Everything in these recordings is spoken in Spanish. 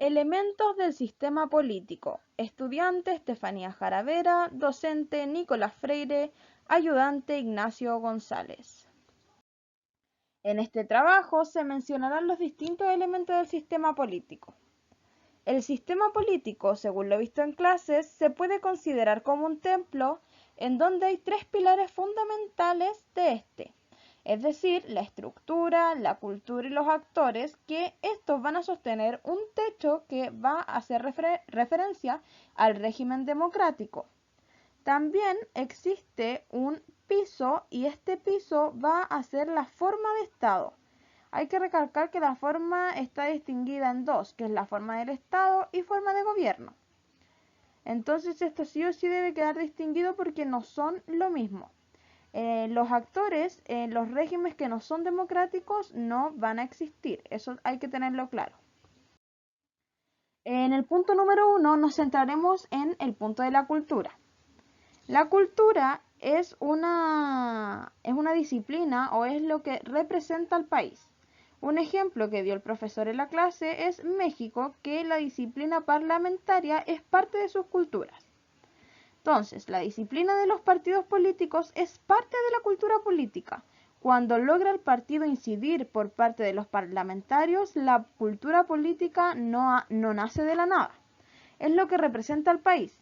Elementos del sistema político. Estudiante Estefanía Jaravera, docente Nicolás Freire, ayudante Ignacio González. En este trabajo se mencionarán los distintos elementos del sistema político. El sistema político, según lo visto en clases, se puede considerar como un templo en donde hay tres pilares fundamentales de este, es decir, la estructura, la cultura y los actores, que estos van a sostener un techo que va a hacer referencia al régimen democrático. También existe un piso y este piso va a ser la forma de Estado. Hay que recalcar que la forma está distinguida en dos, que es la forma del Estado y forma de gobierno. Entonces esto sí o sí debe quedar distinguido porque no son lo mismo. Los actores en los regímenes que no son democráticos no van a existir, eso hay que tenerlo claro. En el punto número 1 nos centraremos en el punto de la cultura. La cultura es una disciplina o es lo que representa al país. Un ejemplo que dio el profesor en la clase es México, que la disciplina parlamentaria es parte de sus culturas. Entonces, la disciplina de los partidos políticos es parte de la cultura política. Cuando logra el partido incidir por parte de los parlamentarios, la cultura política no nace de la nada. Es lo que representa al país.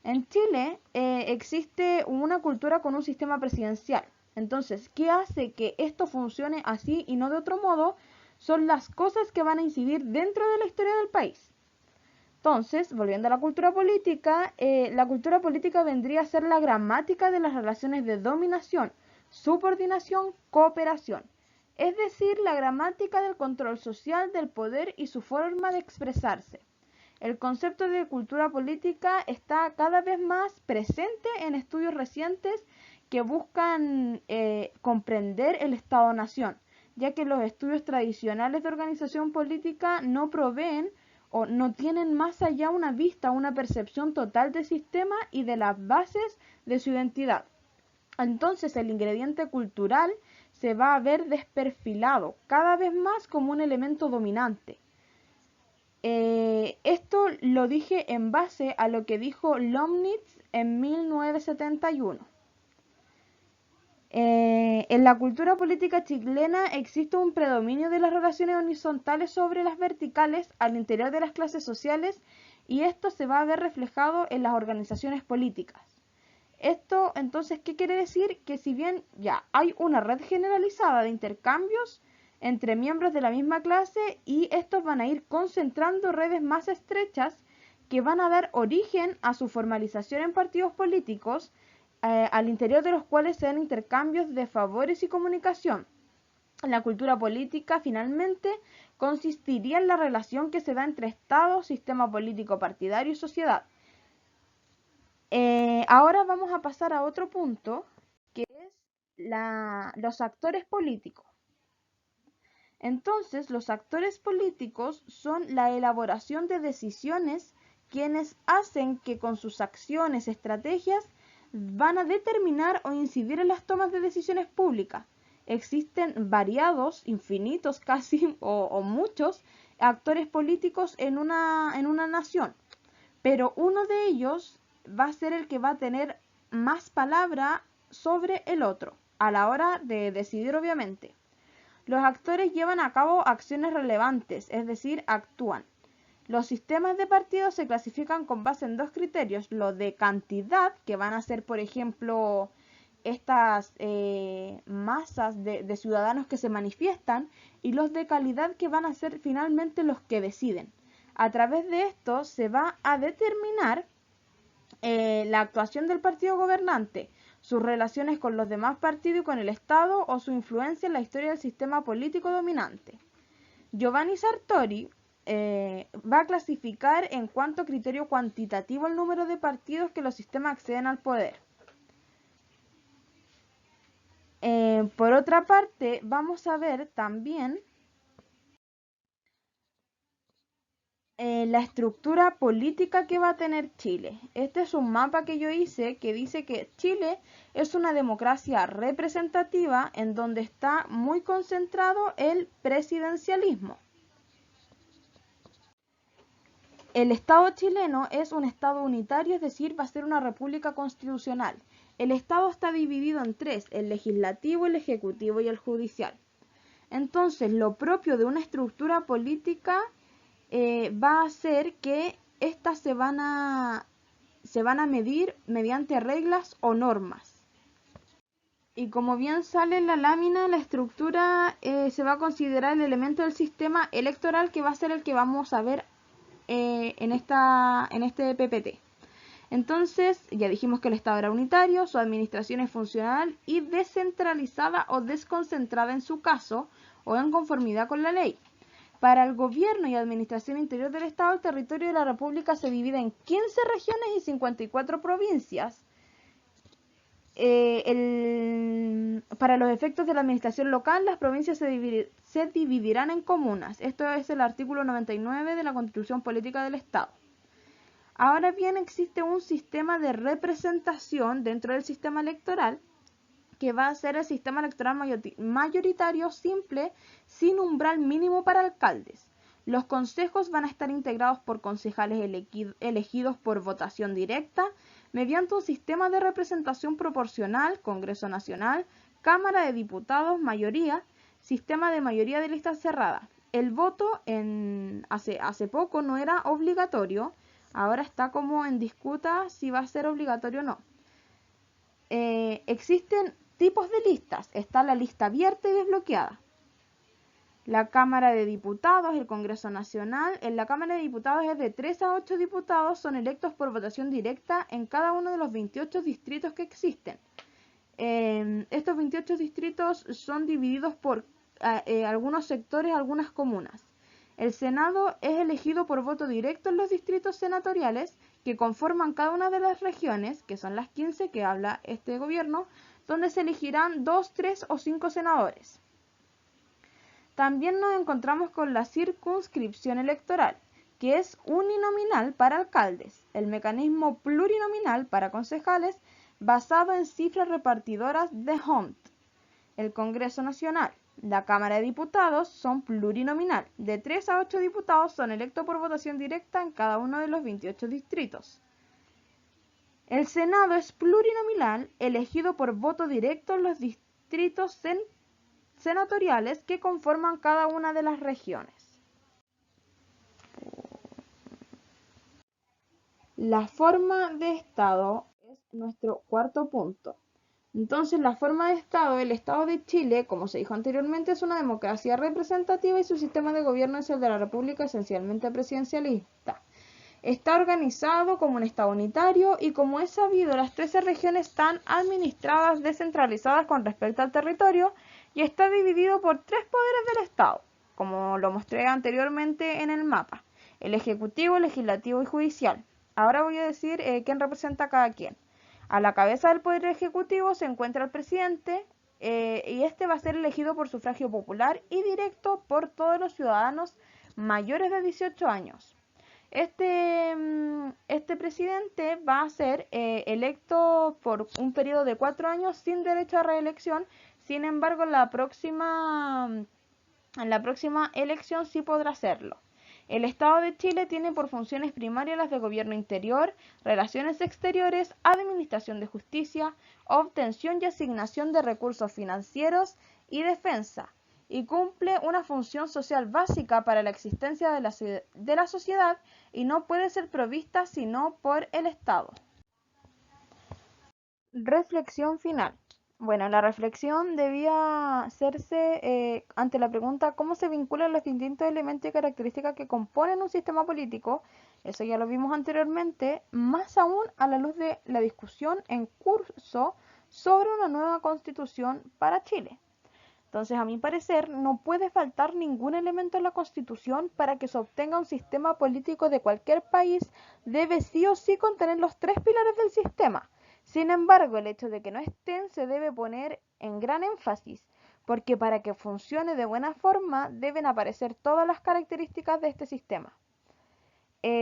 En Chile existe una cultura con un sistema presidencial. Entonces, ¿qué hace que esto funcione así y no de otro modo? Son las cosas que van a incidir dentro de la historia del país. Entonces, volviendo a la cultura política vendría a ser la gramática de las relaciones de dominación, subordinación, cooperación. Es decir, la gramática del control social del poder y su forma de expresarse. El concepto de cultura política está cada vez más presente en estudios recientes que buscan comprender el Estado-nación, ya que los estudios tradicionales de organización política no proveen o no tienen más allá una vista, una percepción total del sistema y de las bases de su identidad. Entonces el ingrediente cultural se va a ver desperfilado cada vez más como un elemento dominante. Esto lo dije en base a lo que dijo Lomnitz en 1971. En la cultura política chilena existe un predominio de las relaciones horizontales sobre las verticales al interior de las clases sociales y esto se va a ver reflejado en las organizaciones políticas. Esto entonces, ¿qué quiere decir? Que si bien ya hay una red generalizada de intercambios entre miembros de la misma clase y estos van a ir concentrando redes más estrechas que van a dar origen a su formalización en partidos políticos, al interior de los cuales se dan intercambios de favores y comunicación. La cultura política finalmente consistiría en la relación que se da entre Estado, sistema político partidario y sociedad. Ahora vamos a pasar a otro punto, que es los actores políticos. Entonces, los actores políticos son la elaboración de decisiones quienes hacen que con sus acciones, estrategias, van a determinar o incidir en las tomas de decisiones públicas. Existen variados, infinitos casi, o muchos actores políticos en una nación, pero uno de ellos va a ser el que va a tener más palabra sobre el otro, a la hora de decidir obviamente. Los actores llevan a cabo acciones relevantes, es decir, actúan. Los sistemas de partidos se clasifican con base en dos criterios, los de cantidad, que van a ser, por ejemplo, estas masas de ciudadanos que se manifiestan, y los de calidad, que van a ser finalmente los que deciden. A través de esto se va a determinar la actuación del partido gobernante, sus relaciones con los demás partidos y con el Estado o su influencia en la historia del sistema político dominante. Giovanni Sartori va a clasificar en cuanto a criterio cuantitativo el número de partidos que los sistemas acceden al poder. Por otra parte, vamos a ver también la estructura política que va a tener Chile. Este es un mapa que yo hice que dice que Chile es una democracia representativa en donde está muy concentrado el presidencialismo. El Estado chileno es un Estado unitario, es decir, va a ser una república constitucional. El Estado está dividido en tres: el legislativo, el ejecutivo y el judicial. Entonces, lo propio de una estructura política va a ser que estas se van a medir mediante reglas o normas. Y como bien sale en la lámina, la estructura se va a considerar el elemento del sistema electoral que va a ser el que vamos a ver en este PPT. Entonces, ya dijimos que el Estado era unitario, su administración es funcional y descentralizada o desconcentrada en su caso, o en conformidad con la ley. Para el gobierno y administración interior del Estado, el territorio de la República se divide en 15 regiones y 54 provincias. Para los efectos de la administración local, las provincias se dividirán en comunas. Esto es el artículo 99 de la Constitución Política del Estado. Ahora bien, existe un sistema de representación dentro del sistema electoral, que va a ser el sistema electoral mayoritario simple, sin umbral mínimo para alcaldes. Los consejos van a estar integrados por concejales elegidos por votación directa mediante un sistema de representación proporcional, Congreso Nacional, Cámara de Diputados, mayoría, sistema de mayoría de lista cerrada. El voto hace poco no era obligatorio, ahora está como en disputa si va a ser obligatorio o no. Existen tipos de listas. Está la lista abierta y desbloqueada. La Cámara de Diputados, el Congreso Nacional. En la Cámara de Diputados es de 3 a 8 diputados, son electos por votación directa en cada uno de los 28 distritos que existen. Estos 28 distritos son divididos por algunos sectores, algunas comunas. El Senado es elegido por voto directo en los distritos senatoriales que conforman cada una de las regiones, que son las 15 que habla este gobierno, donde se elegirán 2, 3 o 5 senadores. También nos encontramos con la circunscripción electoral, que es uninominal para alcaldes, el mecanismo plurinominal para concejales, basado en cifras repartidoras de Hont. El Congreso Nacional, la Cámara de Diputados son plurinominal, de 3 a 8 diputados son electos por votación directa en cada uno de los 28 distritos. El Senado es plurinominal, elegido por voto directo en los distritos senatoriales que conforman cada una de las regiones. La forma de Estado es nuestro cuarto punto. Entonces, la forma de Estado, el Estado de Chile, como se dijo anteriormente, es una democracia representativa y su sistema de gobierno es el de la República, esencialmente presidencialista. Está organizado como un Estado unitario y, como es sabido, las 13 regiones están administradas descentralizadas con respecto al territorio y está dividido por 3 poderes del Estado, como lo mostré anteriormente en el mapa: el Ejecutivo, Legislativo y Judicial. Ahora voy a decir quién representa a cada quien. A la cabeza del Poder Ejecutivo se encuentra el presidente, y este va a ser elegido por sufragio popular y directo por todos los ciudadanos mayores de 18 años. Este presidente va a ser electo por un periodo de 4 años sin derecho a reelección. Sin embargo, en la próxima elección sí podrá hacerlo. El Estado de Chile tiene por funciones primarias las de gobierno interior, relaciones exteriores, administración de justicia, obtención y asignación de recursos financieros y defensa, y cumple una función social básica para la existencia de la sociedad y no puede ser provista sino por el Estado. Reflexión final. Bueno, la reflexión debía hacerse ante la pregunta: ¿cómo se vinculan los distintos elementos y características que componen un sistema político? Eso ya lo vimos anteriormente, más aún a la luz de la discusión en curso sobre una nueva constitución para Chile. Entonces, a mi parecer, no puede faltar ningún elemento en la Constitución para que se obtenga un sistema político de cualquier país. Debe sí o sí contener los 3 pilares del sistema. Sin embargo, el hecho de que no estén se debe poner en gran énfasis, porque para que funcione de buena forma deben aparecer todas las características de este sistema.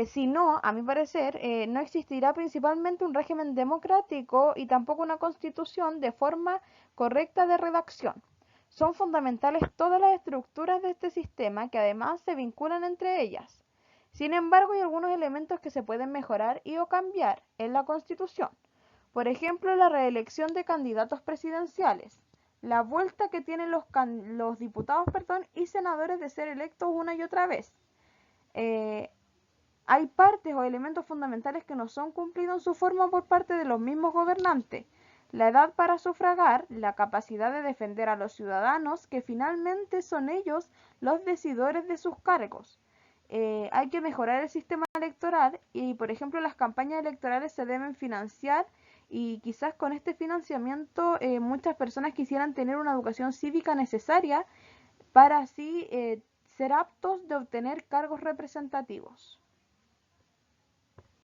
Si no, a mi parecer, no existirá principalmente un régimen democrático y tampoco una constitución de forma correcta de redacción. Son fundamentales todas las estructuras de este sistema, que además se vinculan entre ellas. Sin embargo, hay algunos elementos que se pueden mejorar y o cambiar en la Constitución. Por ejemplo, la reelección de candidatos presidenciales, la vuelta que tienen los diputados y senadores de ser electos una y otra vez. Hay partes o elementos fundamentales que no son cumplidos en su forma por parte de los mismos gobernantes. La edad para sufragar, la capacidad de defender a los ciudadanos, que finalmente son ellos los decidores de sus cargos. Hay que mejorar el sistema electoral y, por ejemplo, las campañas electorales se deben financiar y quizás con este financiamiento muchas personas quisieran tener una educación cívica necesaria para así ser aptos de obtener cargos representativos.